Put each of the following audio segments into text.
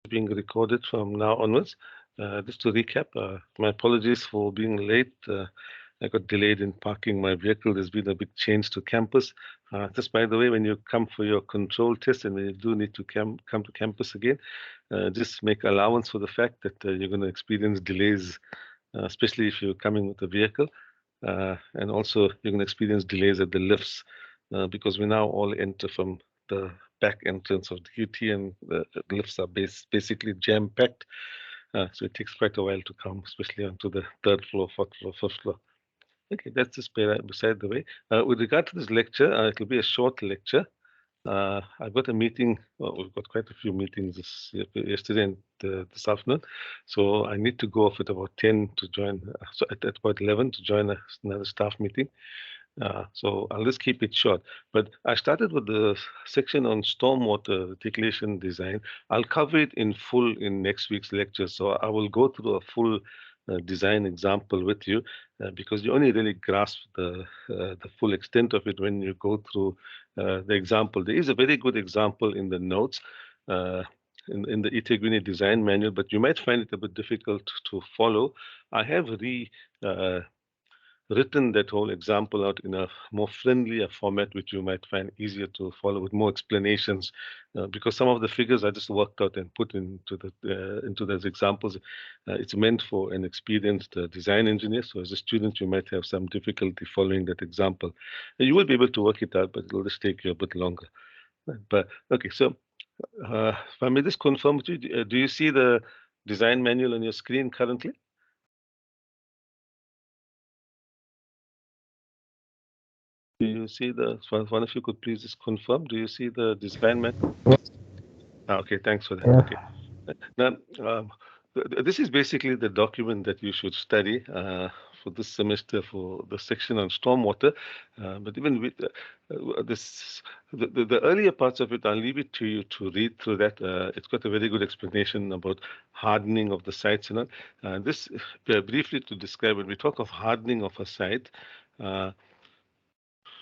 being recorded from now onwards. Just to recap, my apologies for being late. I got delayed in parking my vehicle. There's been a big change to campus. Just by the way, when you come for your control test and when you do need to come to campus again, just make allowance for the fact that you're going to experience delays, especially if you're coming with a vehicle. And also, you're going to experience delays at the lifts because we now all enter from the back entrance of the UT, and the lifts are basically jam-packed. So it takes quite a while to come, especially onto the third floor, fourth floor, fifth floor. Okay, that's just beside the way. With regard to this lecture, it will be a short lecture. I've got a meeting. Well, we've got quite a few meetings yesterday and this afternoon. So I need to go off at about 10 to join, so at about 11 to join another staff meeting. So I'll just keep it short. But I started with the section on stormwater reticulation design. I'll cover it in full in next week's lecture. So I will go through a full design example with you because you only really grasp the full extent of it when you go through the example. There is a very good example in the notes. In the Iteguini design manual, but you might find it a bit difficult to follow. I have written that whole example out in a more friendlier format, which you might find easier to follow with more explanations, because some of the figures I just worked out and put into those examples. It's meant for an experienced design engineer. So as a student, you might have some difficulty following that example. You will be able to work it out, but it'll just take you a bit longer. But okay, so if I may just confirm with you, do you see the design manual on your screen currently? Do you see one of you could please just confirm? Do you see the design manual? Okay, thanks for that. Yeah. Okay. Now, this is basically the document that you should study for this semester for the section on stormwater. But even with this, the earlier parts of it, I'll leave it to you to read through that. It's got a very good explanation about hardening of the sites and all. This, briefly to describe, when we talk of hardening of a site, uh,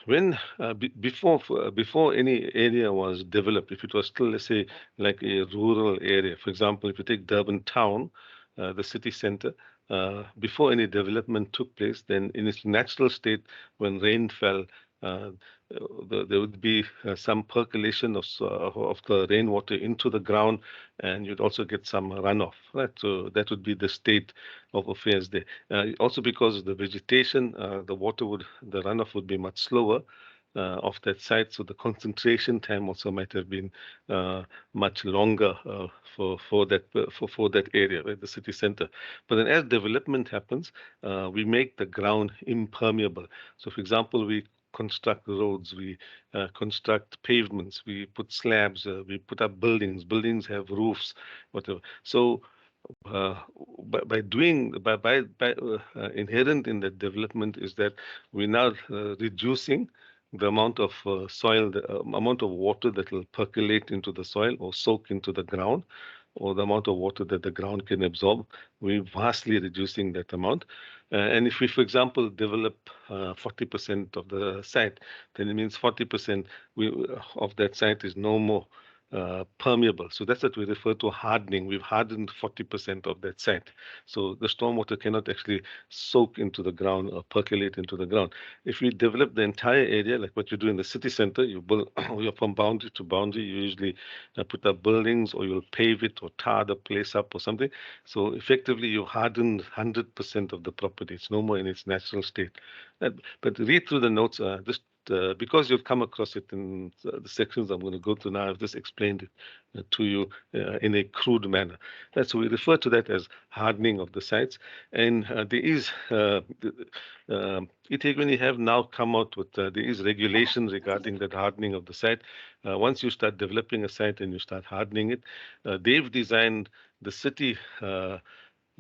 when before any area was developed, if it was still, let's say, like a rural area, for example, if you take Durban town, the city center, before any development took place, then in its natural state, when rain fell, uh, there would be some percolation of the rainwater into the ground, and you'd also get some runoff, right? So that would be the state of affairs there. Also, because of the vegetation, the runoff would be much slower of that site, so the concentration time also might have been much longer for that area, right, the city center. But then, as development happens, we make the ground impermeable. So, for example, we construct roads, we construct pavements, we put slabs, we put up buildings. Buildings have roofs, whatever. So uh, by inherent in that development is that we're now reducing the amount of soil, the amount of water that will percolate into the soil or soak into the ground, or the amount of water that the ground can absorb. We're vastly reducing that amount. And if we, for example, develop 40% of the site, then it means 40% of that site is no more permeable. So that's what we refer to hardening. We've hardened 40% of that site. So the stormwater cannot actually soak into the ground or percolate into the ground. If we develop the entire area, like what you do in the city center, you build you're from boundary to boundary, you usually put up buildings, or you'll pave it or tar the place up or something. So effectively, you hardened 100% of the property. It's no more in its natural state. But read through the notes. Just because you've come across it in the sections I'm going to go through now, I've just explained it to you in a crude manner. So we refer to that as hardening of the sites. And there is, Iteguini have now come out with, there is regulation regarding that hardening of the site. Once you start developing a site and you start hardening it, they've designed the city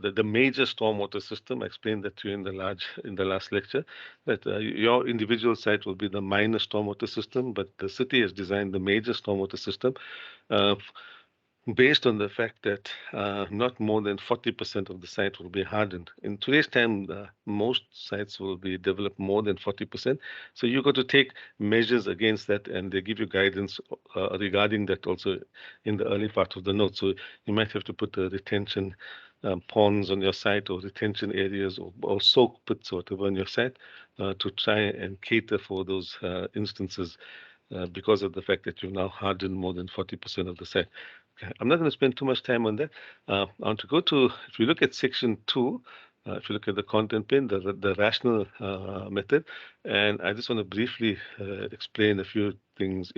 the major stormwater system. I explained that to you in the last lecture, that your individual site will be the minor stormwater system, but the city has designed the major stormwater system. Uh, based on the fact that not more than 40% of the site will be hardened. In today's time, most sites will be developed more than 40%. So you've got to take measures against that, and they give you guidance regarding that also in the early part of the note. So you might have to put a retention ponds on your site, or retention areas, or soak pits or whatever on your site to try and cater for those instances because of the fact that you've now hardened more than 40% of the site. Okay, I'm not going to spend too much time on that. I want to go to, if you look at section 2, if you look at the content pane, the rational method, and I just want to briefly explain a few things.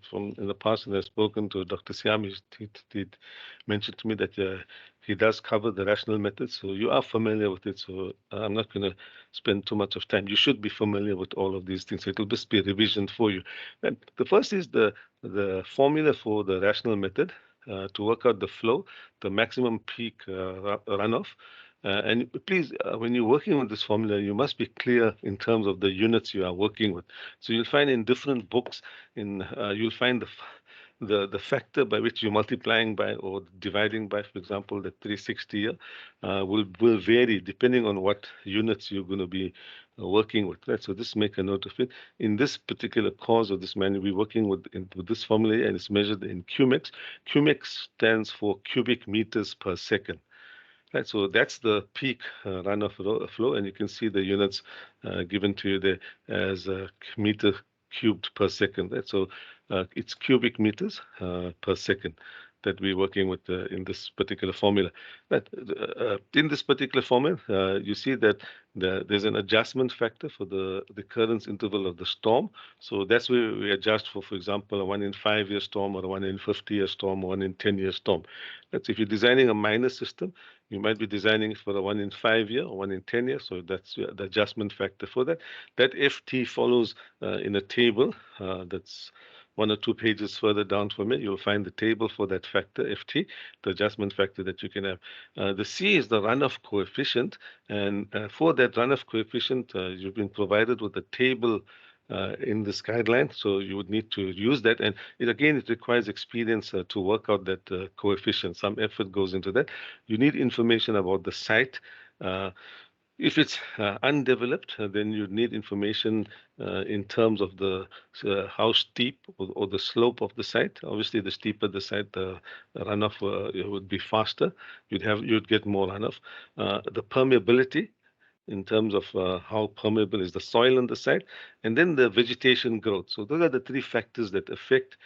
From in the past, and I've spoken to Dr. Siam, he did mention to me that he does cover the rational method, so you are familiar with it. So I'm not going to spend too much of time. You should be familiar with all of these things. So it'll just be a revision for you. And the first is the formula for the rational method to work out the flow, the maximum peak runoff. And please, when you're working with this formula, you must be clear in terms of the units you are working with. So you'll find in different books, you'll find the factor by which you're multiplying by or dividing by, for example, the 360 here, will vary depending on what units you're going to be working with, right? So just make a note of it. In this particular course of this manual, we're working with this formula, and it's measured in cumex. Cumex stands for cubic meters per second. Right, so that's the peak runoff flow, and you can see the units given to you there as meter cubed per second. Right, so it's cubic meters per second that we're working with in this particular formula. But in this particular formula, you see that there's an adjustment factor for the recurrence interval of the storm. So that's where we adjust for example, a 1 in 5-year storm, or a 1 in 50-year storm, or 1 in 10-year storm. That's if you're designing a minor system, you might be designing it for a 1 in 5-year or 1 in 10 years. So that's the adjustment factor for that. That FT follows in a table that's 1 or 2 pages further down from it. You'll find the table for that factor, FT, the adjustment factor that you can have. The C is the runoff coefficient. And for that runoff coefficient, you've been provided with a table in this guideline, so you would need to use that. And it requires experience to work out that coefficient. Some effort goes into that. You need information about the site. If it's undeveloped, then you need information in terms of the how steep or the slope of the site. Obviously, the steeper the site, the runoff would be faster. You'd get more runoff. The permeability, in terms of how permeable is the soil on the site, and then the vegetation growth. So those are the 3 factors that affect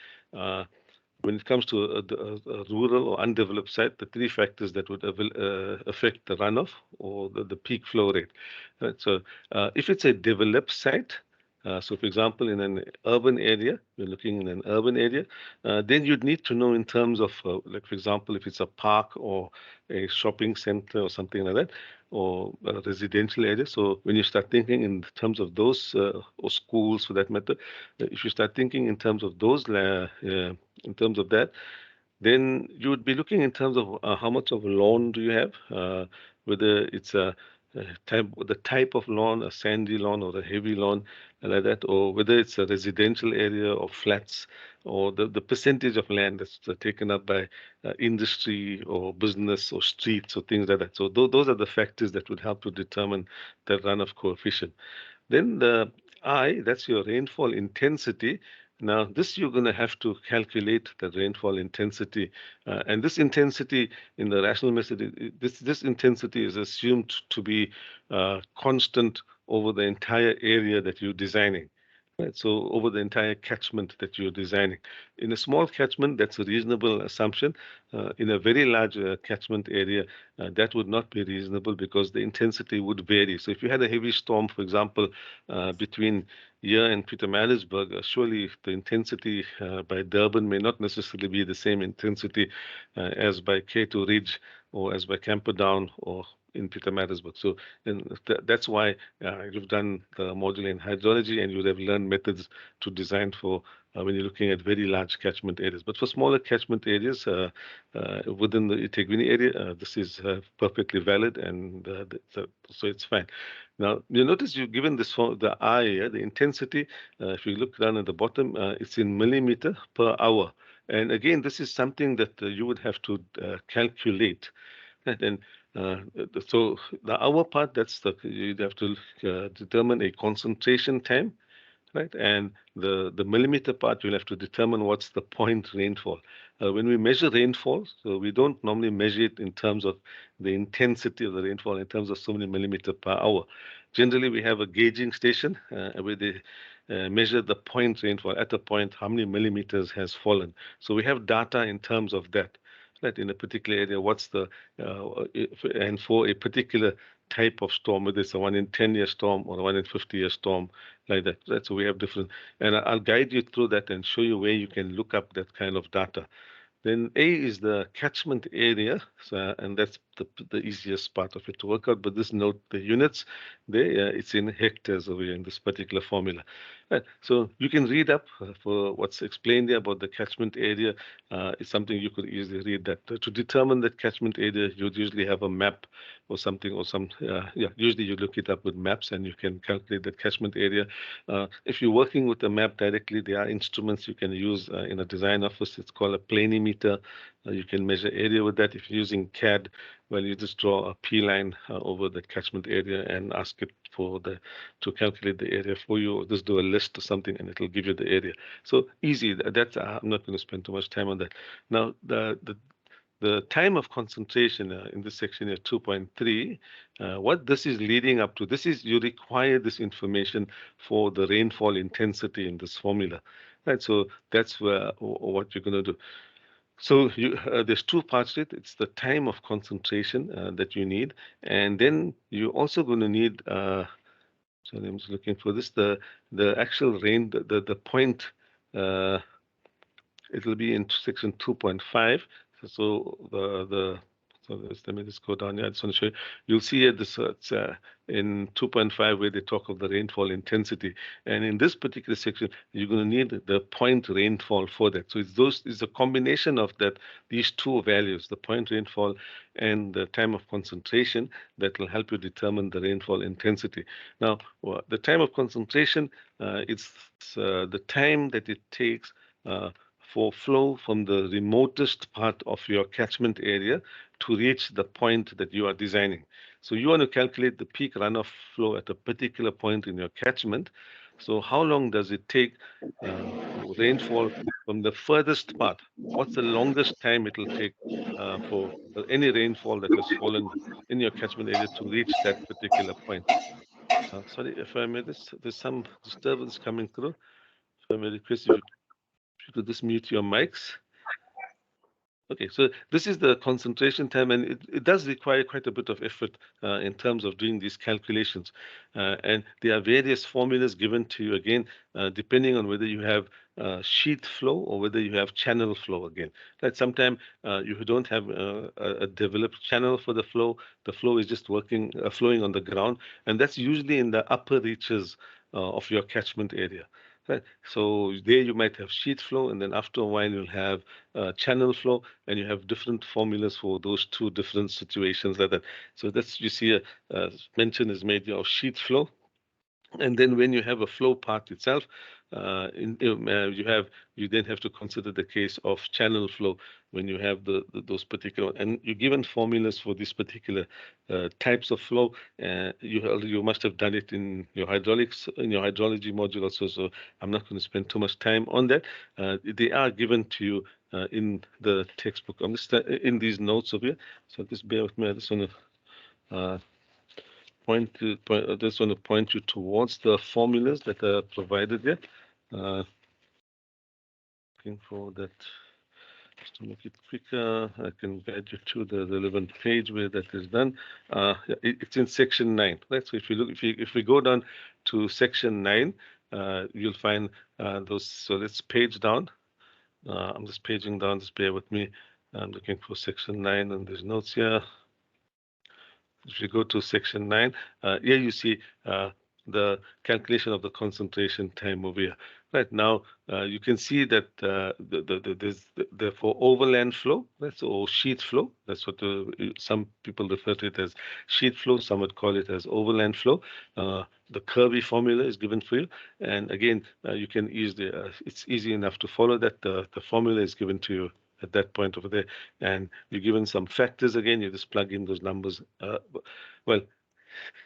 when it comes to a rural or undeveloped site, the 3 factors that would affect the runoff or the peak flow rate. Right? So if it's a developed site, so for example, in an urban area, you're looking in an urban area, then you'd need to know in terms of, like for example, if it's a park or a shopping center or something like that, or a residential area. So when you start thinking in terms of those, or schools for that matter, if you start thinking in terms of those, in terms of that, then you would be looking in terms of how much of lawn do you have, whether it's the type of lawn, a sandy lawn or a heavy lawn, like that, or whether it's a residential area or flats, or the percentage of land that's taken up by industry or business or streets or things like that. So those are the factors that would help to determine the runoff coefficient. Then the I, that's your rainfall intensity. Now, this you're going to have to calculate the rainfall intensity. And this intensity in the rational method, this intensity is assumed to be constant over the entire area that you're designing. Right, so over the entire catchment that you're designing. In a small catchment, that's a reasonable assumption. In a very large catchment area, that would not be reasonable because the intensity would vary. So if you had a heavy storm, for example, between here and Pietermaritzburg, surely the intensity by Durban may not necessarily be the same intensity as by K2 Ridge or as by Camperdown or in Pietermaritzburg. So that's why you've done the module in hydrology, and you would have learned methods to design for when you're looking at very large catchment areas. But for smaller catchment areas within the eThekwini area, this is perfectly valid, and so it's fine. Now, you notice you've given this for the I, the intensity. If you look down at the bottom, it's in millimeter per hour. And again, this is something that you would have to calculate. Right? And so the hour part, you'd have to determine a concentration time, right? And the millimeter part, you'll have to determine what's the point rainfall. When we measure rainfall, so we don't normally measure it in terms of the intensity of the rainfall in terms of so many millimeter per hour. Generally, we have a gauging station where they measure the point rainfall at a point, how many millimeters has fallen. So we have data in terms of that. Right, in a particular area, what's the and for a particular type of storm, whether it's a 1 in 10-year storm or a 1 in 50-year storm, like that. Right? So we have different, and I'll guide you through that and show you where you can look up that kind of data. Then A is the catchment area, so, and that's the easiest part of it to work out. But this note the units there, it's in hectares over here in this particular formula. Right. So you can read up for what's explained there about the catchment area. It's something you could easily read that. To determine that catchment area, you'd usually have a map or something or some, usually you look it up with maps and you can calculate that catchment area. If you're working with the map directly, there are instruments you can use in a design office. It's called a planimeter. You can measure area with that. If you're using CAD, well, you just draw a P line over the catchment area and ask it to calculate the area for you, or just do a list or something, and it'll give you the area. So easy. That's I'm not going to spend too much time on that. Now, the time of concentration in this section here, 2.3, what this is leading up to, this is you require this information for the rainfall intensity in this formula, right? So that's what you're going to do. So there's two parts to it. It's the time of concentration that you need, and then you're also going to need. So I'm just looking for this. The actual rain, the point. It'll be in section 2.5. So let me just go down here. I just want to show you. You'll see at this in 2.5 where they talk of the rainfall intensity, and in this particular section you're going to need the point rainfall for that. So it's a combination of these two values, the point rainfall and the time of concentration, that will help you determine the rainfall intensity. Now, the time of concentration, it's the time that it takes for flow from the remotest part of your catchment area to reach the point that you are designing. So you want to calculate the peak runoff flow at a particular point in your catchment. So how long does it take rainfall from the furthest part? What's the longest time it will take for any rainfall that has fallen in your catchment area to reach that particular point? Sorry if I made this. There's some disturbance coming through. So I may request if you could just mute your mics. Okay, so this is the concentration time, and it does require quite a bit of effort in terms of doing these calculations. And there are various formulas given to you again, depending on whether you have sheet flow or whether you have channel flow again. Right? Sometimes you don't have a developed channel for the flow. The flow is just flowing on the ground, and that's usually in the upper reaches of your catchment area. Right. So there you might have sheet flow, and then after a while you'll have channel flow, and you have different formulas for those two different situations like that. So that's you see a mention is made of sheet flow. And then when you have a flow part itself, you then have to consider the case of channel flow when you have those particular, and you're given formulas for these particular types of flow. You must have done it in your hydrology module also. So I'm not going to spend too much time on that. They are given to you in the textbook. I'm just in these notes over here. So just bear with me. I just want to. I just want to point you towards the formulas that are provided there. Looking for that. Just to make it quicker, I can guide you to the relevant page where that is done. It's in section 9. Right. So if we go down to section 9, you'll find those. So let's page down. I'm just paging down. Just bear with me. I'm looking for section 9 and there's notes here. If you go to section 9, here you see the calculation of the concentration time over here. Right now, you can see that there's for overland flow, that's or sheet flow. That's what some people refer to it as sheet flow. Some would call it as overland flow. The Kirby formula is given for you, and again, you can easily. It's easy enough to follow that. The formula is given to you at that point over there, and you're given some factors again. You just plug in those numbers. Well,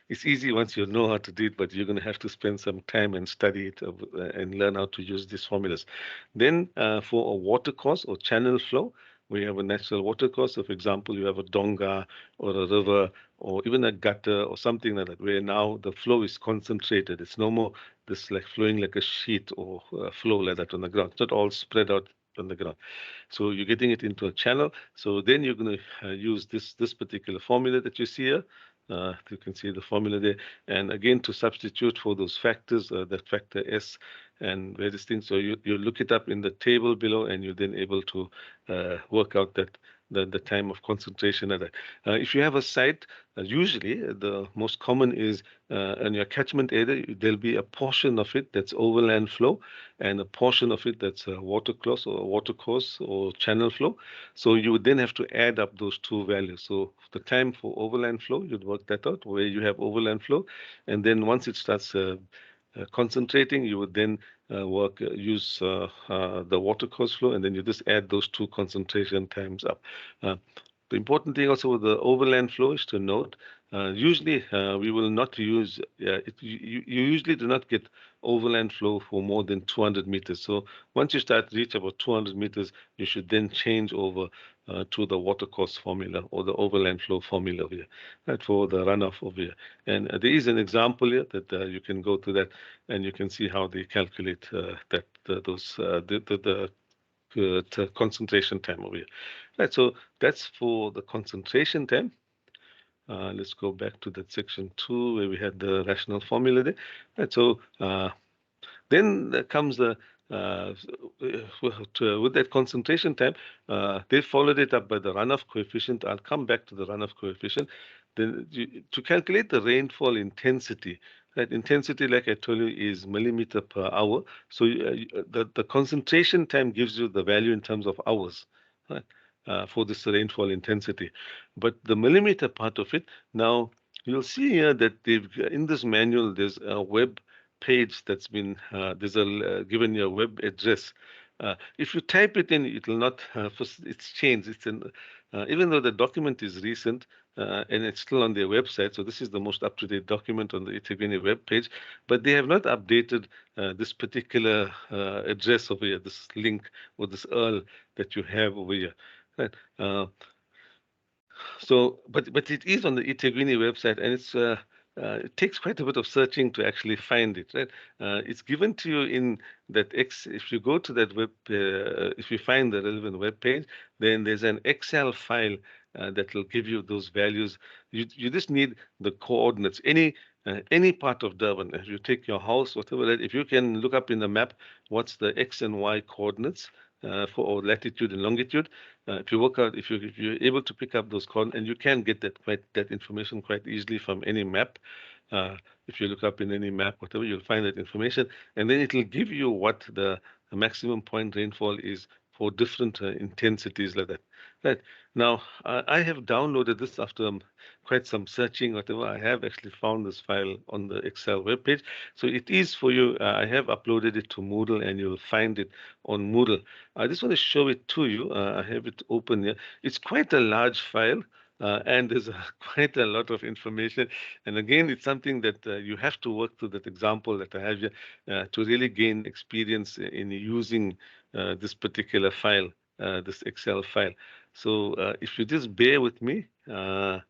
it's easy once you know how to do it, but you're going to have to spend some time and study it and learn how to use these formulas. Then for a water course or channel flow, we have a natural water course. So, for example, you have a donga or a river or even a gutter or something like that, where now the flow is concentrated. It's no more this like flowing like a sheet or flow like that on the ground. It's not all spread out on the ground. So you're getting it into a channel. So then you're going to use this particular formula that you see here. You can see the formula there. And again, to substitute for those factors, that factor S and various things. So you look it up in the table below, and you're then able to work out that the time of concentration at that. If you have a site, usually the most common is in your catchment area, there'll be a portion of it that's overland flow and a portion of it that's water course or water course or channel flow. So you would then have to add up those two values. So the time for overland flow, you'd work that out where you have overland flow. And then once it starts concentrating, you would then use the water course flow, and then you just add those two concentration times up. The important thing also with the overland flow is to note, usually we will not use, you usually do not get overland flow for more than 200 meters. So once you start reach about 200 meters, you should then change over to the water course formula or the overland flow formula over here, right, for the runoff over here. And there is an example here that you can go to that and you can see how they calculate the concentration time over here. Right, so that's for the concentration time. Let's go back to that section 2 where we had the rational formula there. Right, so then there comes the with that concentration time, they followed it up by the runoff coefficient. I'll come back to the runoff coefficient. Then to calculate the rainfall intensity, right? Intensity, like I told you, is millimeter per hour. So the concentration time gives you the value in terms of hours, right? For this rainfall intensity. But the millimeter part of it, now you'll see here that they've in this manual, there's a web page that's been there's a given your web address. If you type it in, it will not. It's changed. It's in, even though the document is recent and it's still on their website. So this is the most up-to-date document on the eThekwini web page, but they have not updated this particular address over here, this link or this URL that you have over here. Right. So, but it is on the eThekwini website, and it takes quite a bit of searching to actually find it, right? It's given to you in that X. If you go to that web, if you find the relevant web page, then there's an Excel file that will give you those values. You just need the coordinates. Any part of Durban, if you take your house, whatever that, if you can look up in the map what's the X and Y coordinates for or latitude and longitude, if you work out, if you're able to pick up those coordinates, and you can get that information quite easily from any map. If you look up in any map, whatever, you'll find that information, and then it'll give you what the maximum point rainfall is for different intensities like that. Right. Now, I have downloaded this after quite some searching, whatever. I have actually found this file on the Excel webpage. So it is for you. I have uploaded it to Moodle, and you'll find it on Moodle. I just want to show it to you. I have it open here. It's quite a large file. And there's quite a lot of information. And again, it's something that you have to work through that example that I have here to really gain experience in using this particular file, this Excel file. So if you just bear with me, I'll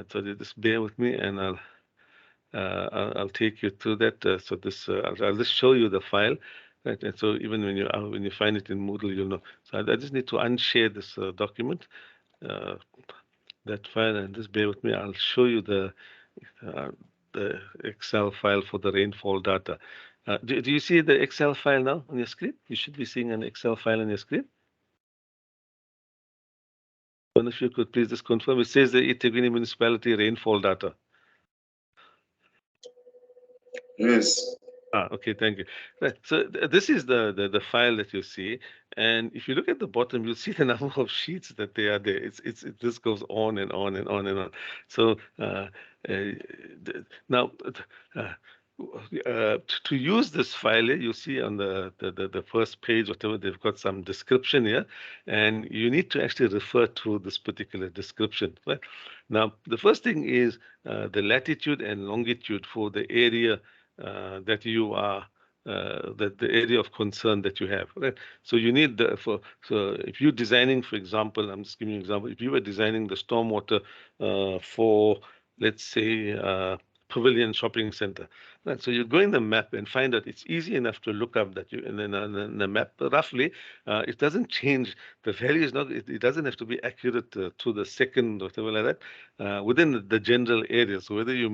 so just bear with me, and I'll take you through that. So this I'll just show you the file. Right, and so even when you find it in Moodle, you'll know. So I just need to unshare this document, that file, and just bear with me. I'll show you the Excel file for the rainfall data. Do you see the Excel file now on your screen? You should be seeing an Excel file on your screen. One of you could please just confirm. It says the eThekwini municipality rainfall data. Yes. Okay, thank you. Right. So this is the file that you see, and if you look at the bottom, you'll see the number of sheets that they are there. It just goes on and on and on and on. So now to use this file here, you see on the first page, whatever, they've got some description here, and you need to actually refer to this particular description. Right? Now, the first thing is the latitude and longitude for the area that you are the area of concern that you have, right? So you need so if you're designing, for example, I'm just giving you an example. If you were designing the stormwater for, let's say, Pavilion Shopping Center, right? So you go in the map and find that it's easy enough to look up that you in the map roughly. It doesn't change. The value is not. It doesn't have to be accurate to the second or whatever like that. Within the general area. So whether you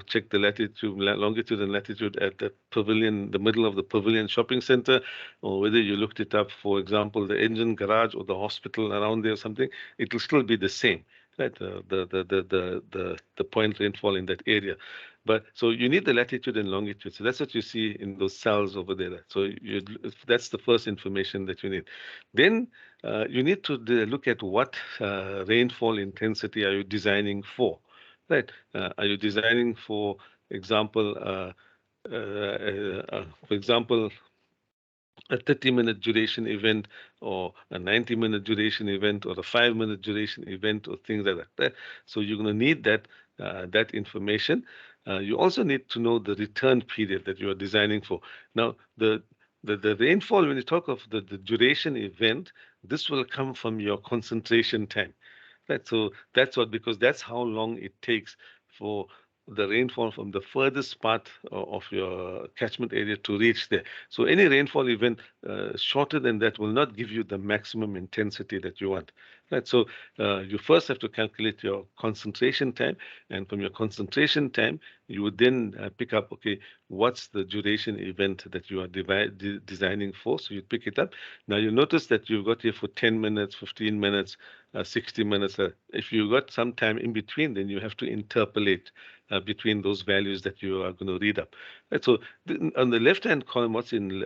check the latitude, longitude, and latitude at the pavilion, the middle of the Pavilion Shopping Center, or whether you looked it up, for example, the engine garage or the hospital around there or something, it will still be the same, right? The point rainfall in that area. But so you need the latitude and longitude. So that's what you see in those cells over there. So that's the first information that you need. Then you need to look at what rainfall intensity are you designing for, right? Are you designing, for example, for example, a 30-minute duration event or a 90-minute duration event or a 5-minute duration event or things like that, right? So you're going to need that information. You also need to know the return period that you are designing for. Now, the rainfall, when you talk of the duration event, this will come from your concentration time. Right. So that's because that's how long it takes for the rainfall from the furthest part of your catchment area to reach there. So any rainfall event shorter than that will not give you the maximum intensity that you want. Right. So you first have to calculate your concentration time, and from your concentration time, you would then pick up, okay, what's the duration event that you are designing for? So you pick it up. Now you notice that you've got here for 10 minutes, 15 minutes, 60 minutes. If you got some time in between, then you have to interpolate between those values that you are going to read up. Right, so on the left-hand column, what's in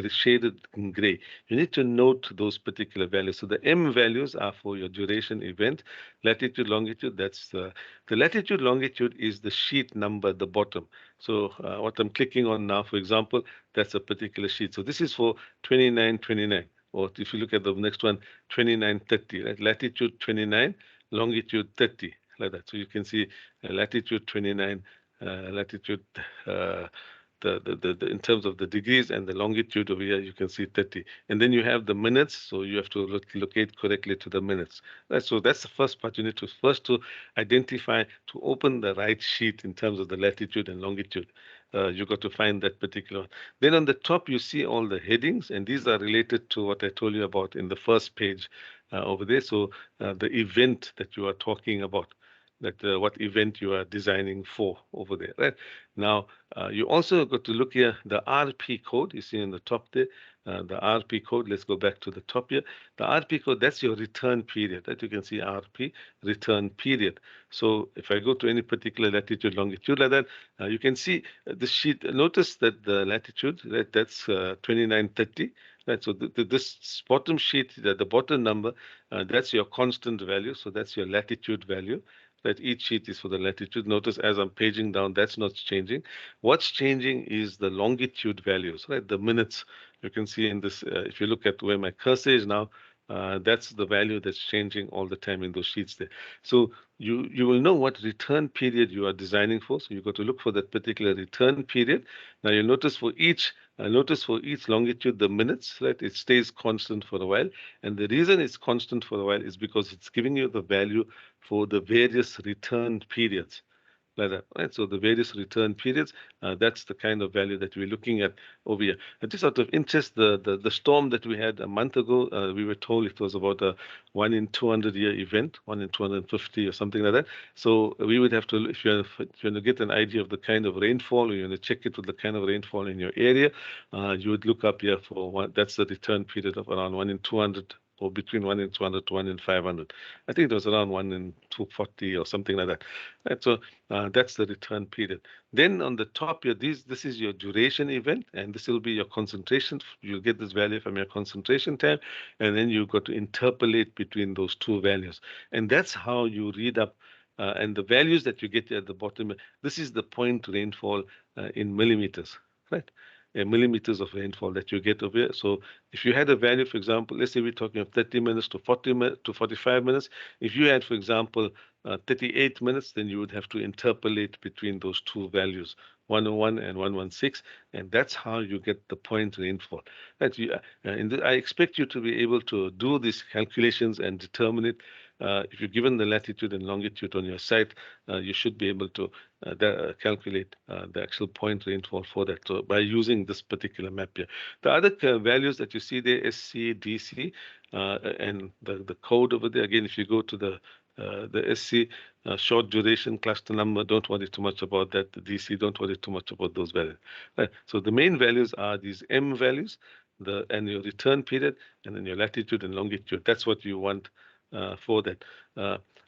shaded in gray, you need to note those particular values. So the M values are for your duration event, latitude, longitude. That's the latitude, longitude is the sheet number at the bottom. So what I'm clicking on now, for example, that's a particular sheet. So this is for 2929. Or if you look at the next one, 2930, right? Latitude 29, longitude 30, like that. So you can see latitude 29, latitude, in terms of the degrees, and the longitude over here, you can see 30. And then you have the minutes, so you have to locate correctly to the minutes. Right? So that's the first part. You need to first to identify, to open the right sheet in terms of the latitude and longitude. You got to find that particular one. Then on the top, you see all the headings, and these are related to what I told you about in the first page over there. So the event that you are talking about, that what event you are designing for over there, right? Now, you also got to look here, the RP code, you see in the top there, the RP code. Let's go back to the top here. The RP code, that's your return period, right? You can see RP, return period. So if I go to any particular latitude, longitude like that, you can see the sheet. Notice that the latitude, right, that's 2930. Right, so this bottom sheet, the bottom number, that's your constant value. So that's your latitude value. That each sheet is for the latitude. Notice as I'm paging down, that's not changing. What's changing is the longitude values, right? The minutes. You can see in this, if you look at where my cursor is now, that's the value that's changing all the time in those sheets there. So you will know what return period you are designing for. So you've got to look for that particular return period. Now you'll notice for each longitude, the minutes, right? It stays constant for a while. And the reason it's constant for a while is because it's giving you the value for the various return periods. like that, right? So the various return periods, that's the kind of value that we're looking at over here. And just out of interest, the storm that we had a month ago, we were told it was about a 1 in 200 year event, 1 in 250 or something like that. So we would have to, if you want to get an idea of the kind of rainfall, or you want to check it with the kind of rainfall in your area, you would look up here for one. That's the return period of around 1 in 200, or between 1 in 200 to 1 in 500. I think it was around 1 in 240 or something like that. Right, so that's the return period. Then on the top here, this is your duration event, and this will be your concentration. You'll get this value from your concentration time, and then you've got to interpolate between those two values. And that's how you read up. And the values that you get at the bottom, this is the point rainfall in millimeters, right? Millimeters of rainfall that you get over here. So if you had a value, for example, let's say we're talking of 30 minutes to 40 minutes to 45 minutes. If you had, for example, 38 minutes, then you would have to interpolate between those two values, 101 and 116, and that's how you get the point rainfall. Right? I expect you to be able to do these calculations and determine it. If you're given the latitude and longitude on your site, you should be able to calculate the actual point rainfall for that, so by using this particular map here. The other values that you see there, SC, DC, and the code over there, again, if you go to the SC, short duration cluster number, don't worry too much about that. The DC, don't worry too much about those values. Right. So the main values are these M values, and your return period, and then your latitude and longitude. That's what you want for that.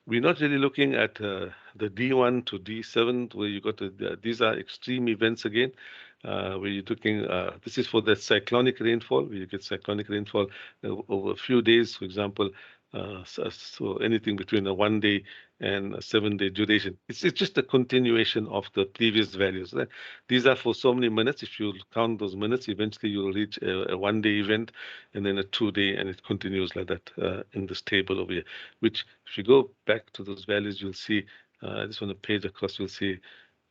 We're not really looking at the D1 to D7, where you got these are extreme events again, where you're looking, this is for the cyclonic rainfall, where you get cyclonic rainfall over a few days, for example, so anything between a 1 day and a 7 day duration. It's just a continuation of the previous values. Right? These are for so many minutes. If you count those minutes, eventually you'll reach a 1 day event, and then a 2 day, and it continues like that in this table over here. Which, if you go back to those values, you'll see. Just on the page across, you'll see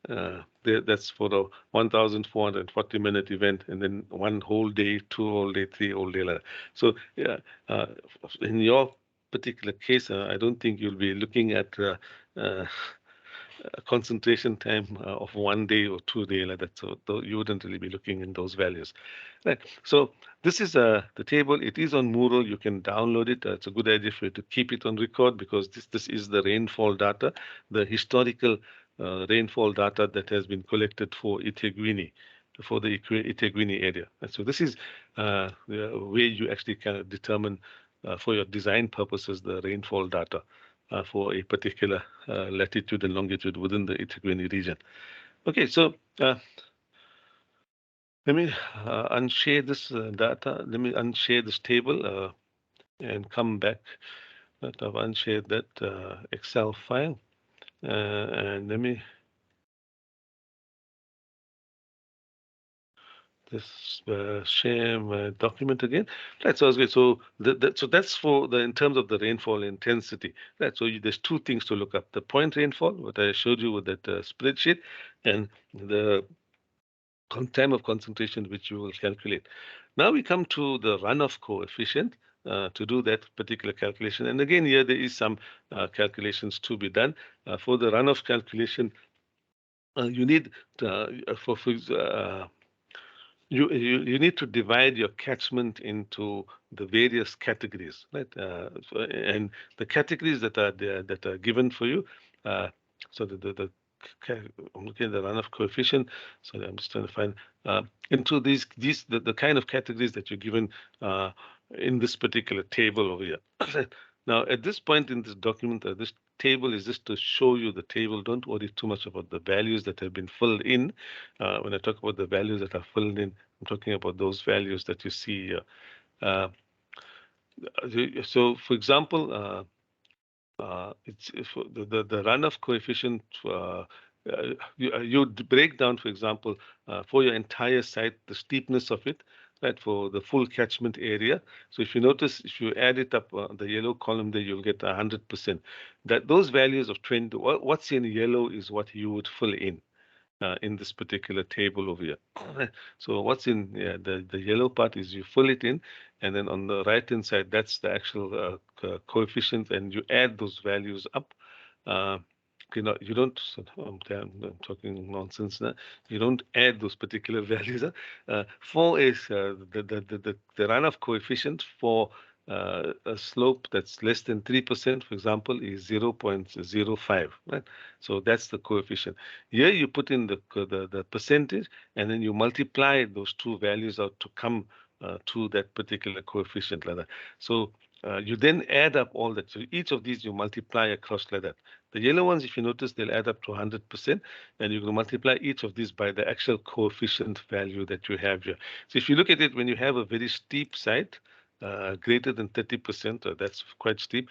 that's for the 1,440-minute event, and then 1 whole day, 2 whole day, 3 whole day. So yeah, uh, in your particular case, I don't think you'll be looking at uh, a concentration time of 1 day or 2 day like that. So you wouldn't really be looking in those values. Right. So this is the table. It is on Mural. You can download it. It's a good idea for you to keep it on record, because this is the rainfall data, the historical rainfall data that has been collected for eThekwini, for the eThekwini area. And so this is the way you actually can determine for your design purposes the rainfall data for a particular latitude and longitude within the eThekwini region. Okay, so let me unshare this data. Let me unshare this table and come back. I've unshared that Excel file. And let me just share my document again. Right, so good. So so that's for the in terms of the rainfall intensity. Right, so there's two things to look up: the point rainfall, what I showed you with that spreadsheet, and the time of concentration which you will calculate. Now we come to the runoff coefficient to do that particular calculation. And again, here there is some calculations to be done. For the runoff calculation, you need you need to divide your catchment into the various categories, right? And the categories that are there, that are given for you. So I'm looking at the runoff coefficient. Sorry, I'm just trying to find into the kind of categories that you're given in this particular table over here. Now, at this point in this document, this table is just to show you the table. Don't worry too much about the values that have been filled in. When I talk about the values that are filled in, I'm talking about those values that you see here. So, for example, it's if the runoff coefficient. You break down, for example, for your entire site, the steepness of it, right, for the full catchment area. So if you notice, if you add it up, the yellow column there, you'll get 100%. That those values of 20, what's in yellow is what you would fill in this particular table over here. So what's in the yellow part is you fill it in, and then on the right hand side, that's the actual coefficient, and you add those values up. Uh, okay, no, you don't, I'm talking nonsense now. You don't add those particular values. 4 is the runoff coefficient for a slope that's less than 3%, for example, is 0.05, right? So that's the coefficient. Here you put in the percentage, and then you multiply those two values out to come to that particular coefficient like that. So you then add up all that. So each of these you multiply across like that. The yellow ones, if you notice, they'll add up to 100%, and you can multiply each of these by the actual coefficient value that you have here. So if you look at it, when you have a very steep side, greater than 30%, that's quite steep,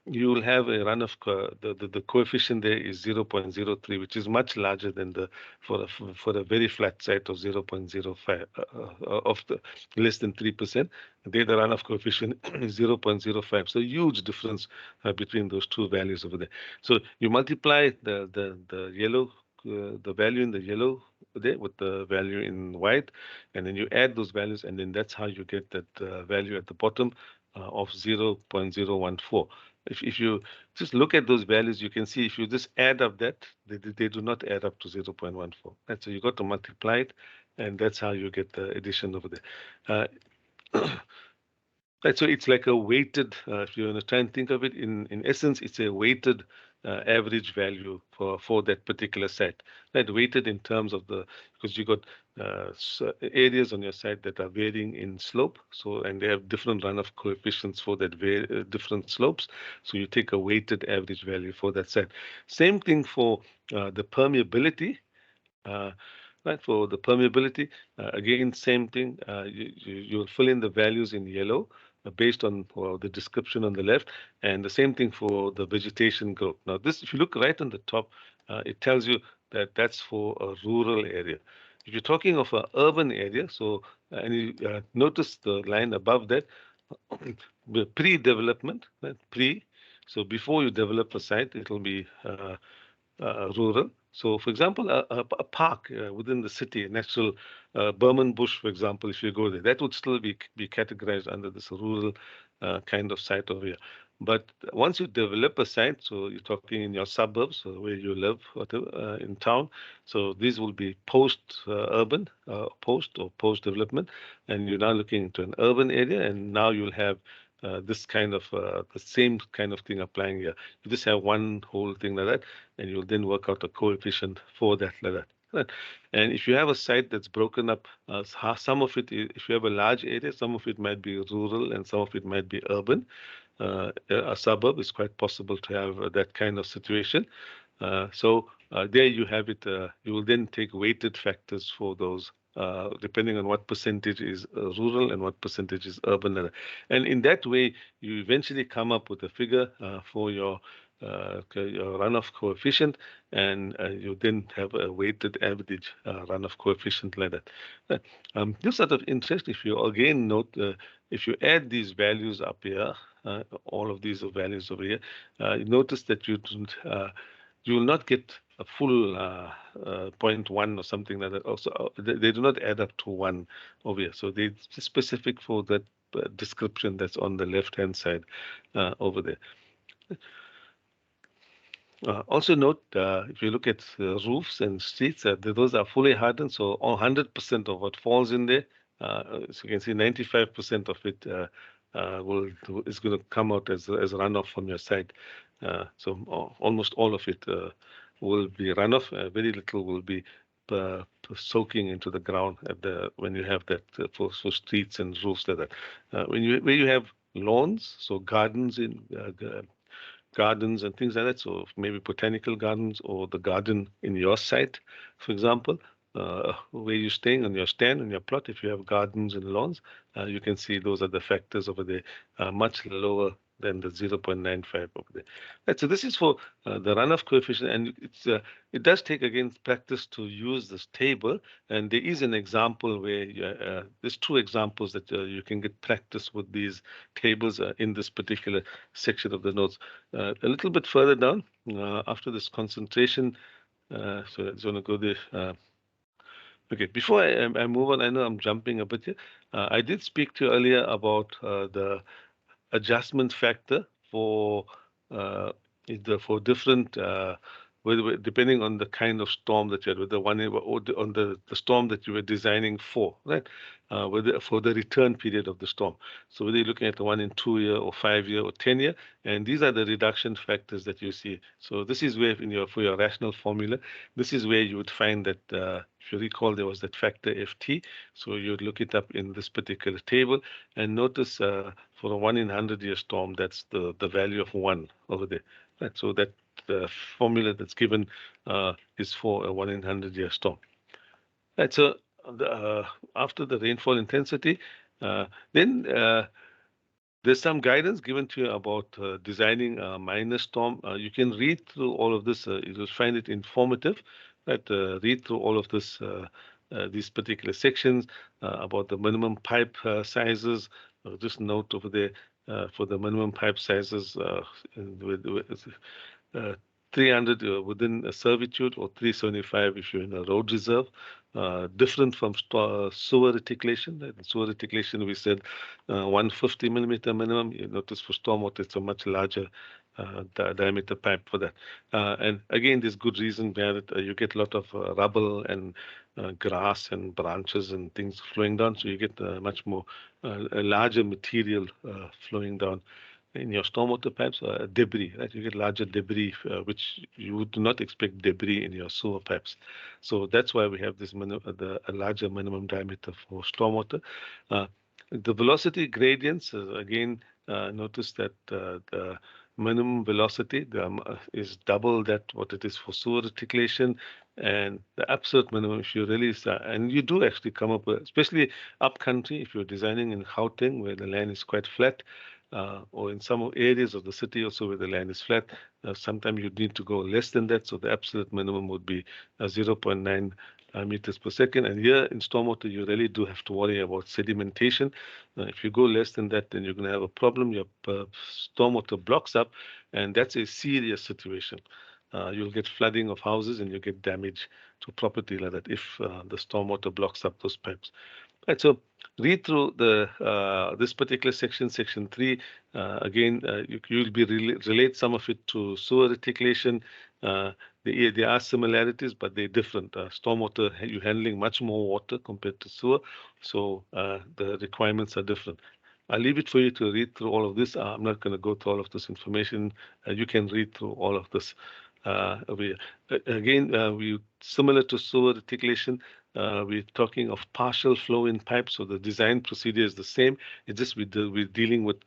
you will have a runoff, the coefficient there is 0.03, which is much larger than the for a very flat site of 0.05 of the less than 3%. There the runoff coefficient is 0.05. So huge difference between those two values over there. So you multiply the yellow, the value in the yellow there with the value in white, and then you add those values, and then that's how you get that value at the bottom of 0.014. If you just look at those values, you can see if you just add up that, they do not add up to 0.14. Right? So you got to multiply it, and that's how you get the addition over there. Right, so it's like a weighted, if you want to try and think of it, in essence, it's a weighted average value for that particular site. Right, weighted in terms of because you got areas on your site that are varying in slope, so and they have different runoff coefficients for that different slopes. So you take a weighted average value for that site. Same thing for the permeability. Right, for the permeability, again, same thing. You'll fill in the values in yellow based on the description on the left, and the same thing for the vegetation growth. Now, this, if you look right on the top, it tells you that that's for a rural area. If you're talking of an urban area, so and you notice the line above that, the pre-development, right? Pre. So before you develop a site, it'll be rural. So, for example, a park within the city, a natural Burman bush, for example, if you go there, that would still be categorized under this rural kind of site over here. But once you develop a site, so you're talking in your suburbs where you live, whatever, in town, so these will be post-urban, post or post-development, and you're now looking into an urban area, and now you'll have this kind of the same kind of thing applying here. You just have one whole thing like that, and you'll then work out a coefficient for that like that. Right. And if you have a site that's broken up, some of it, if you have a large area, some of it might be rural and some of it might be urban. A suburb is quite possible to have that kind of situation. So there you have it. You will then take weighted factors for those, depending on what percentage is rural and what percentage is urban. And in that way, you eventually come up with a figure for your runoff coefficient, and you then have a weighted average runoff coefficient like that. Just out of interest, if you again note, if you add these values up here, all of these are values over here, you notice that you will not get a full 0.1 or something like that. Also, they do not add up to 1 over here. So they're specific for that description that's on the left-hand side over there. Also note, if you look at roofs and streets, those are fully hardened, so 100% of what falls in there, so you can see 95% of it is going to come out as runoff from your site. So almost all of it will be runoff. Very little will be soaking into the ground when you have that for streets and roofs like that. Where you have lawns, so gardens gardens and things like that. So maybe botanical gardens or the garden in your site, for example, where you're staying on your stand, on your plot. If you have gardens and lawns, you can see those are the factors over there, much lower than the 0.95 over there. Right, so this is for the runoff coefficient, and it does take again practice to use this table. And there is an example where there's 2 examples that you can get practice with these tables in this particular section of the notes. A little bit further down, after this concentration, so I just want to go there. Okay, before I move on, I know I'm jumping a bit here. I did speak to you earlier about the adjustment factor for for different, depending on the kind of storm that you had, whether on the storm that you were designing for, right? Whether for the return period of the storm. So whether you're looking at the 1 in 2 year or 5 year or 10 year, and these are the reduction factors that you see. So this is where for your rational formula, this is where you would find that if you recall, there was that factor FT. So you would look it up in this particular table and notice for a 1 in 100 year storm, that's the value of 1 over there. Right, so that the formula that's given is for a 1 in 100 year storm. Right, so after the rainfall intensity, then there's some guidance given to you about designing a minor storm. You can read through all of this. You will find it informative. Right, read through all of this, these particular sections about the minimum pipe sizes. Just note over there for the minimum pipe sizes with 300 within a servitude or 375 if you're in a road reserve. Different from sewer reticulation. Right? In sewer reticulation, we said 150 millimeter minimum. You notice for stormwater, it's a much larger diameter pipe for that. And again, there's good reason behind it. You get a lot of rubble and grass and branches and things flowing down, so you get much more a larger material flowing down in your stormwater pipes, debris, right? You get larger debris, which you would not expect debris in your sewer pipes. So that's why we have this a larger minimum diameter for stormwater. The velocity gradients, again, notice that the minimum velocity is double that what it is for sewer reticulation, and the absolute minimum, if you really and you do actually come up with, especially up country, if you're designing in Gauteng where the land is quite flat, or in some areas of the city also where the land is flat, sometimes you need to go less than that. So the absolute minimum would be 0.9 meters per second. And here in stormwater, you really do have to worry about sedimentation. If you go less than that, then you're going to have a problem. Your stormwater blocks up, and that's a serious situation. You'll get flooding of houses and you get damage to property like that if the stormwater blocks up those pipes. Right, so read through the this particular section, section 3. Again, you'll be relate some of it to sewer reticulation. There are similarities, but they're different. Stormwater, you're handling much more water compared to sewer, so the requirements are different. I'll leave it for you to read through all of this. I'm not going to go through all of this information. You can read through all of this over here. Again, we similar to sewer reticulation. We're talking of partial flow in pipes, so the design procedure is the same. It's just we're dealing with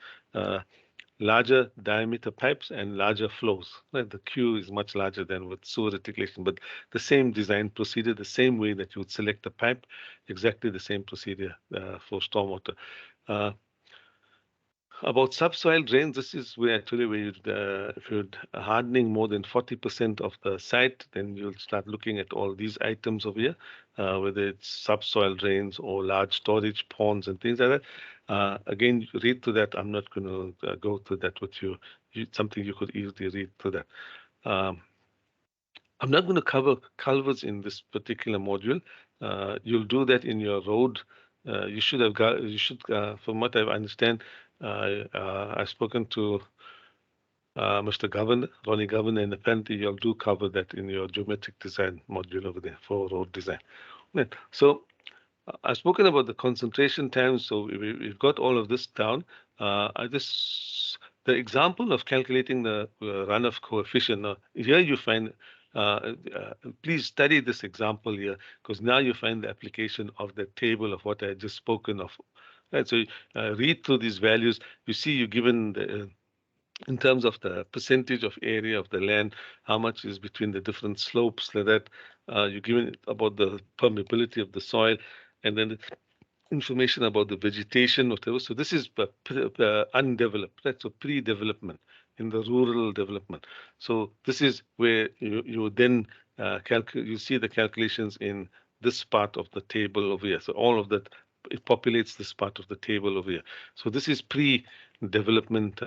larger diameter pipes and larger flows. Right? The Q is much larger than with sewer reticulation, but the same design procedure, the same way that you would select a pipe, exactly the same procedure for stormwater. About subsoil drains, this is where actually if you're hardening more than 40% of the site, then you'll start looking at all these items over here, whether it's subsoil drains or large storage ponds and things like that. Again, read through that. I'm not going to go through that with you. Something you could easily read through that. I'm not going to cover culverts in this particular module. You'll do that in your road. You should have got, from what I understand, I've spoken to Mr. Governor, Ronnie Governor, and apparently you'll do cover that in your geometric design module over there for road design. Right. So I've spoken about the concentration times, so we've got all of this down. The example of calculating the runoff coefficient. Now, here you find, please study this example here, because now you find the application of the table of what I just spoken of. Right, so read through these values. You see, you're given the in terms of the percentage of area of the land, how much is between the different slopes, like that. You're given about the permeability of the soil, and then information about the vegetation, whatever. So this is undeveloped, right? So pre-development in the rural development. So this is where you then you see the calculations in this part of the table over here. So all of that, it populates this part of the table over here. So this is pre-development,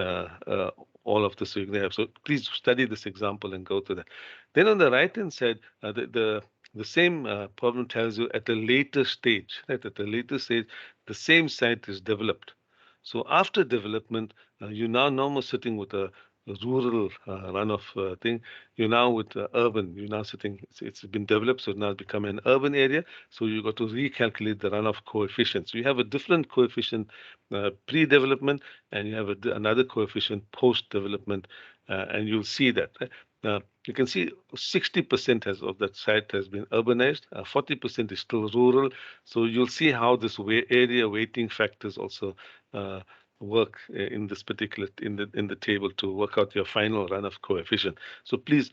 all of this. So please study this example and go to that. Then on the right-hand side, the same problem tells you at a later stage, right? At a later stage, the same site is developed. So after development, you're now sitting with a rural runoff thing. You're now with urban. You're now sitting. It's been developed, so now it's become an urban area. So you got to recalculate the runoff coefficient. So you have a different coefficient pre-development, and you have another coefficient post-development, and you'll see that. You can see 60% of that site has been urbanized, 40% is still rural. So you'll see how this area weighting factors also uh, work in this particular in the table to work out your final runoff coefficient. So please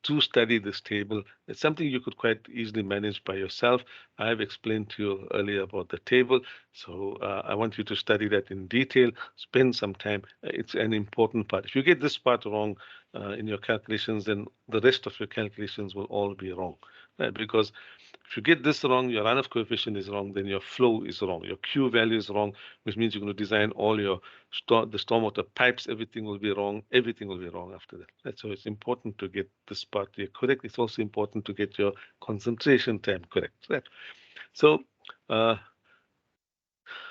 do study this table. It's something you could quite easily manage by yourself. I have explained to you earlier about the table, so I want you to study that in detail. Spend some time. It's an important part. If you get this part wrong in your calculations, then the rest of your calculations will all be wrong, right? Because if you get this wrong, your runoff coefficient is wrong, then your flow is wrong, your Q value is wrong, which means you're going to design all your the stormwater pipes, everything will be wrong, everything will be wrong after that. Right? So it's important to get this part here correct. It's also important to get your concentration time correct. Right? So uh,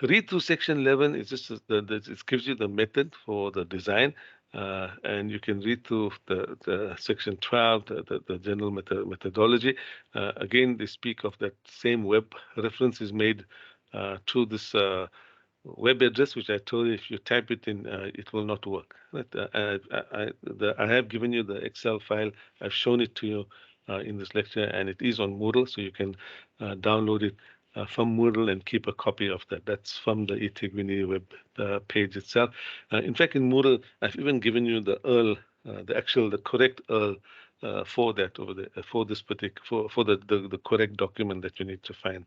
read through section 11. It's just it gives you the method for the design. And you can read through the section 12, the general methodology. Again, they speak of that same web reference is made to this web address, which I told you if you type it in, it will not work. Right? I have given you the Excel file. I've shown it to you in this lecture, and it is on Moodle, so you can download it from Moodle and keep a copy of that. That's from the eThekwini web page itself. In fact, in Moodle, I've even given you the URL, the correct URL for that over there, for this particular, for the correct document that you need to find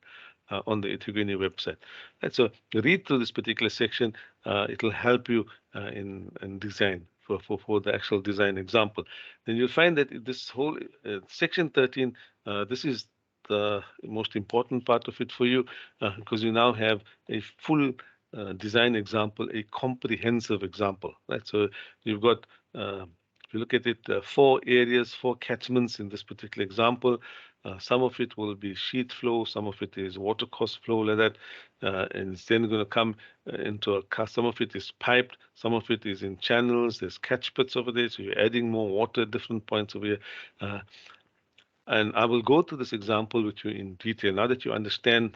on the eThekwini website. And so read through this particular section. It'll help you in design for the actual design example. Then you'll find that this whole section 13, this is the most important part of it for you because you now have a full design example, a comprehensive example, right? So you've got if you look at it, 4 areas, 4 catchments in this particular example. Some of it will be sheet flow, some of it is water course flow like that, and it's then going to come into a car. Some of it is piped, some of it is in channels. There's catch pits over there, so you're adding more water at different points over here. And I will go through this example with you in detail. Now that you understand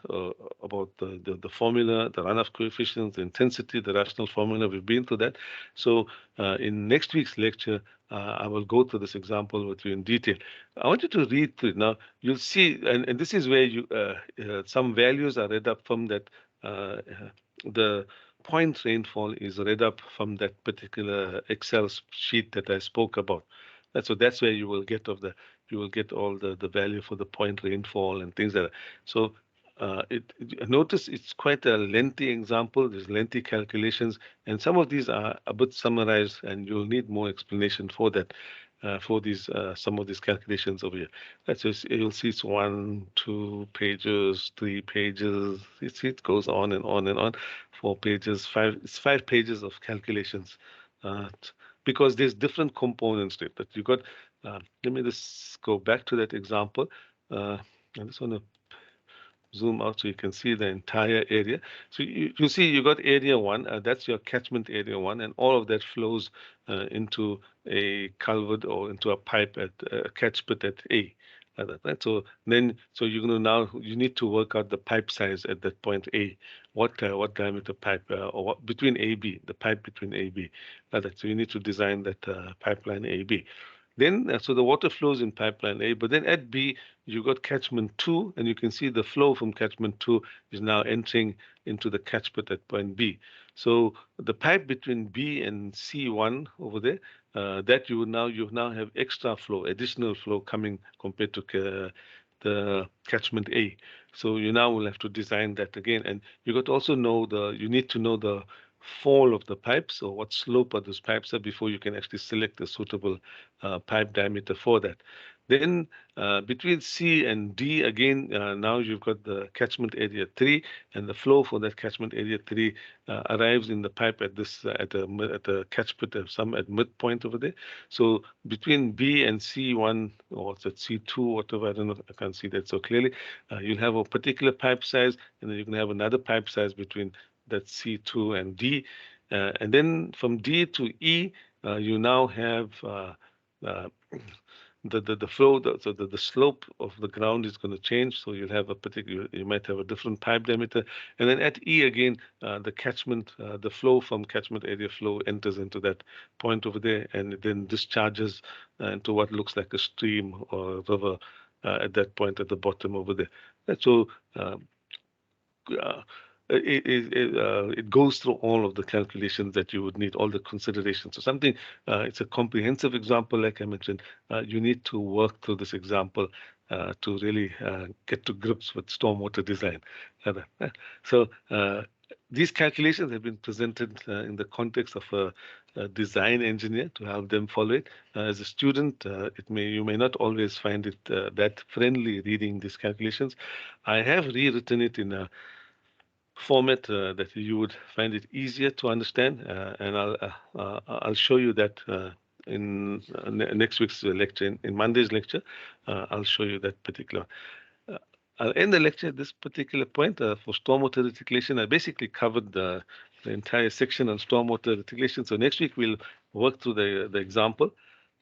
about the formula, the runoff coefficients, the intensity, the rational formula, we've been through that. So in next week's lecture, I will go through this example with you in detail. I want you to read through it. Now, you'll see, and this is where you some values are read up from that. The point rainfall is read up from that particular Excel sheet that I spoke about. That's where you will get all the value for the point rainfall and things like that. So notice it's quite a lengthy example. There's lengthy calculations, and some of these are a bit summarized, and you'll need more explanation for that. For these some of these calculations over here. That's just, you'll see it's 1, 2 pages, 3 pages. It goes on and on and on. 4 pages, it's 5 pages of calculations. Because there's different components to it. That you got. Let me just go back to that example. I just want to zoom out so you can see the entire area. So you see you got area 1, that's your catchment area 1, and all of that flows into a culvert or into a pipe at a catch pit at A. Like that, right? So you're going to now you need to work out the pipe size at that point A. What diameter pipe or what between AB, the pipe between AB. Like that. So you need to design that pipeline AB. Then, so the water flows in pipeline A, but then at B, you got catchment 2, and you can see the flow from catchment 2 is now entering into the catchment at point B. So the pipe between B and C1 over there, that you now have extra flow, additional flow coming compared to the catchment A. So you now will have to design that again, and you got to also know you need to know the fall of the pipes or what slope of those pipes are before you can actually select a suitable pipe diameter for that. Then between C and D, again, now you've got the catchment area 3, and the flow for that catchment area 3 arrives in the pipe at this at the catch pit of some at midpoint over there. So between B and C1 or it's at C2, whatever, I don't know, I can't see that so clearly. You'll have a particular pipe size, and then you can have another pipe size between that C2 and D. And then from D to E, you now have uh, the flow, the slope of the ground is going to change. So you'll have a particular, you might have a different pipe diameter. And then at E again, the catchment, the flow from catchment area flow enters into that point over there and it then discharges into what looks like a stream or a river at that point at the bottom over there. And so uh, it goes through all of the calculations that you would need, all the considerations. So something, it's a comprehensive example, like I mentioned. You need to work through this example to really get to grips with stormwater design. So these calculations have been presented in the context of a design engineer to help them follow it. As a student, you may not always find it that friendly reading these calculations. I have rewritten it in a format that you would find it easier to understand, and I'll show you that in next week's lecture. In Monday's lecture, I'll show you that particular. Uh, I'll end the lecture at this particular point for stormwater reticulation. I basically covered the entire section on stormwater reticulation. So next week we'll work through the example,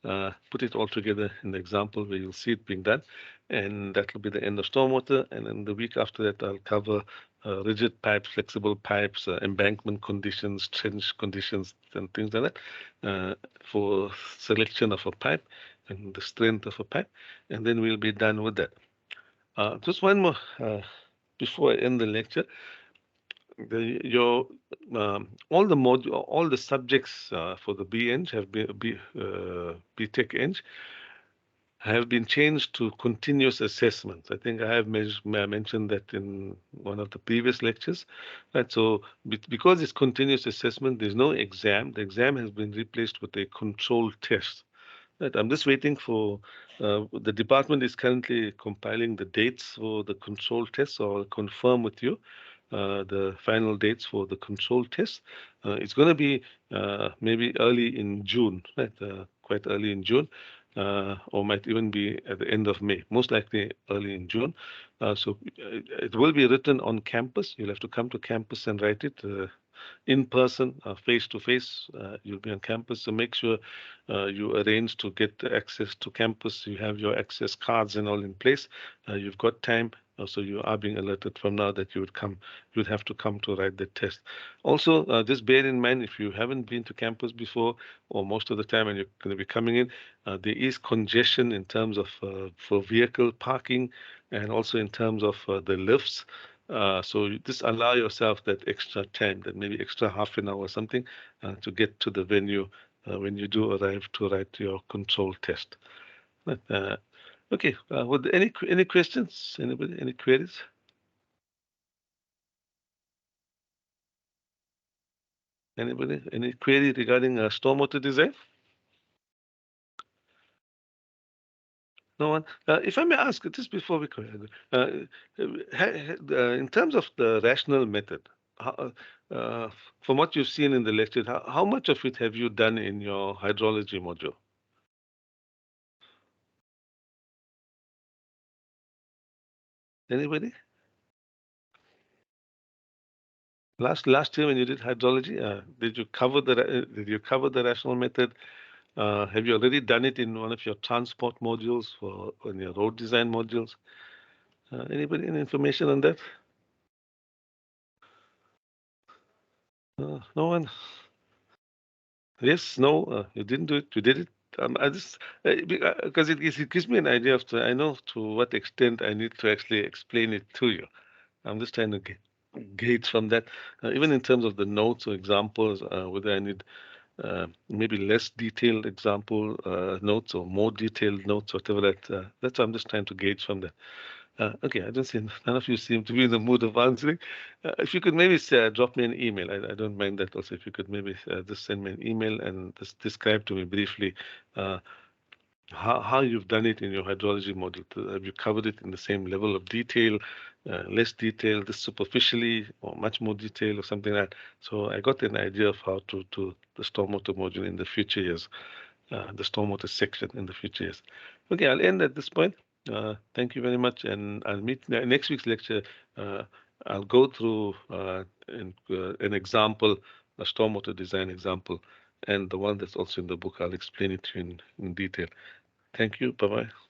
put it all together in the example where you'll see it being done. And that will be the end of stormwater. And then the week after that, I'll cover rigid pipes, flexible pipes, embankment conditions, trench conditions, and things like that for selection of a pipe and the strength of a pipe. And then we'll be done with that. Just one more before I end the lecture. Your all the subjects for the B-Eng have been B-Tech Eng have been changed to continuous assessments. I think I have mentioned that in one of the previous lectures. Right, so because it's continuous assessment, there's no exam. The exam has been replaced with a control test. Right, I'm just waiting for the department is currently compiling the dates for the control test, so I'll confirm with you the final dates for the control test. It's going to be maybe early in June, right? Quite early in June, or might even be at the end of May, most likely early in June. So it will be written on campus. You'll have to come to campus and write it. In person, face to face. You'll be on campus, so make sure you arrange to get access to campus. You have your access cards and all in place. You've got time, so you are being alerted from now that you would have to come to write the test. Also, just bear in mind if you haven't been to campus before, or most of the time, and you're going to be coming in, there is congestion in terms of for vehicle parking, and also in terms of the lifts. So you just allow yourself that extra time, that maybe extra half an hour or something, to get to the venue when you do arrive to write your control test. But, okay, would any questions? Anybody? Any queries? Anybody? Any query regarding stormwater design? No one. If I may ask, just before we go, in terms of the rational method, how, from what you've seen in the lecture, how much of it have you done in your hydrology module? Anybody? Last year when you did hydrology, did you cover the rational method? Have you already done it in one of your transport modules for on your road design modules? Anybody any information on that? No one. Yes, no, you didn't do it. You did it. I just because it gives me an idea of I know to what extent I need to actually explain it to you. I'm just trying to gauge from that, even in terms of the notes or examples, whether I need maybe less detailed example notes or more detailed notes, whatever that. That's what I'm just trying to gauge from that. Okay, I don't see none of you seem to be in the mood of answering. If you could maybe drop me an email, I don't mind that also. If you could maybe just send me an email and just describe to me briefly uh, how you've done it in your hydrology model. Have you covered it in the same level of detail, less detail, just superficially, or much more detail, or something like that? So I got an idea of how to the stormwater module in the future years, the stormwater section in the future years. Okay, I'll end at this point. Thank you very much, and I'll meet next week's lecture. Uh, I'll go through an example, a stormwater design example, and the one that's also in the book. I'll explain it to you in detail. Thank you. Bye bye.